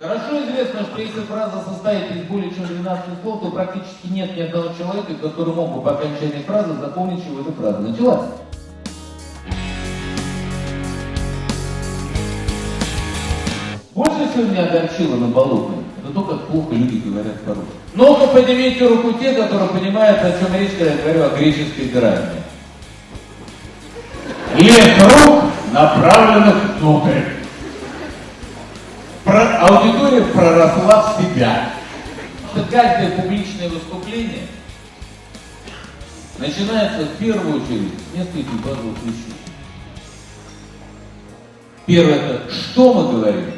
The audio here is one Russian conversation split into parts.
Хорошо известно, что если фраза состоит из более чем 12 слов, то практически нет ни одного человека, который мог бы по окончании фразы запомнить, чего эта фраза началась. Больше всего меня огорчило на Болотной, это то, как плохо люди говорят по-русски. Ну-ка поднимите руку те, которые понимают, о чем речь, когда я говорю о греческой драме. Лес рук, направленных внутрь. Аудитория проросла в себя. Что каждое публичное выступление начинается в первую очередь с нескольких базовых вещей. Первое — это что мы говорим.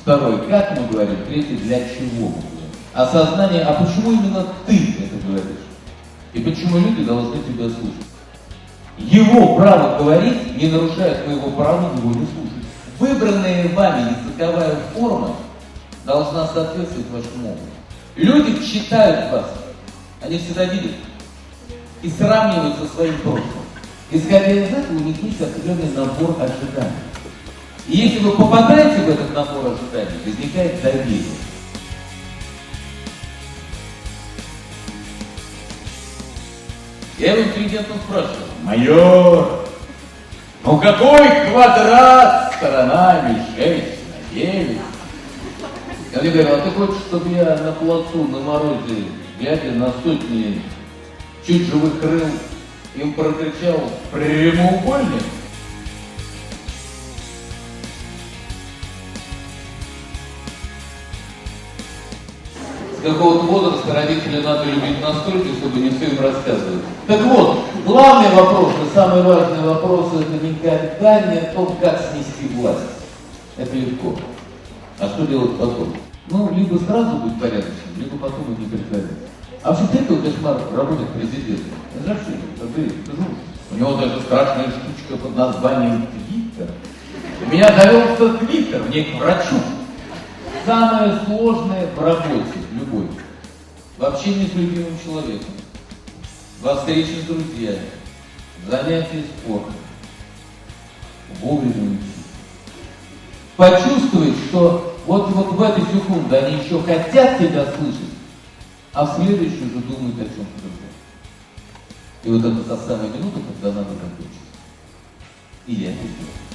Второе — как мы говорим. Третье — для чего мы говорим. Осознание, а почему именно ты это говоришь? И почему люди должны тебя слушать. Его право говорить не нарушает моего права его не слушать. Выбранная вами языковая форма должна соответствовать вашему опыту. Люди читают вас, они всегда видят и сравнивают со своим прошлым. Исходя из этого, у них есть определенный набор ожиданий. И если вы попадаете в этот набор ожиданий, возникает доверие. Я его интеллигентно спрашиваю: майор, ну какой квадрат сторонами 6 на 9? Я мне говорю: а ты хочешь, чтобы я на плацу, на морозе, глядя на сотни чуть живых крыл, им прокричал прямоугольник? С какого-то возраста родителей надо любить настолько, чтобы не все им рассказывать. Так вот, главный вопрос и самый важный вопрос — это никогда не о том, как снести власть. Это легко. А что делать потом? Ну, либо сразу быть порядочным, либо потом и не притворяться. А вообще это кошмар работать президентом. Знаешь, у него даже страшная штучка под названием Твиттер. Меня довелся Твиттер не к врачу. Самое сложное в работе, любой, в общении с любимым человеком, во встрече с друзьями, в занятии спортом, вовремя уйти. Почувствовать, что вот в эту секунду они еще хотят тебя слышать, а в следующую уже думают о чем-то другом. И вот это та самая минута, когда надо закончить. И я это делаю.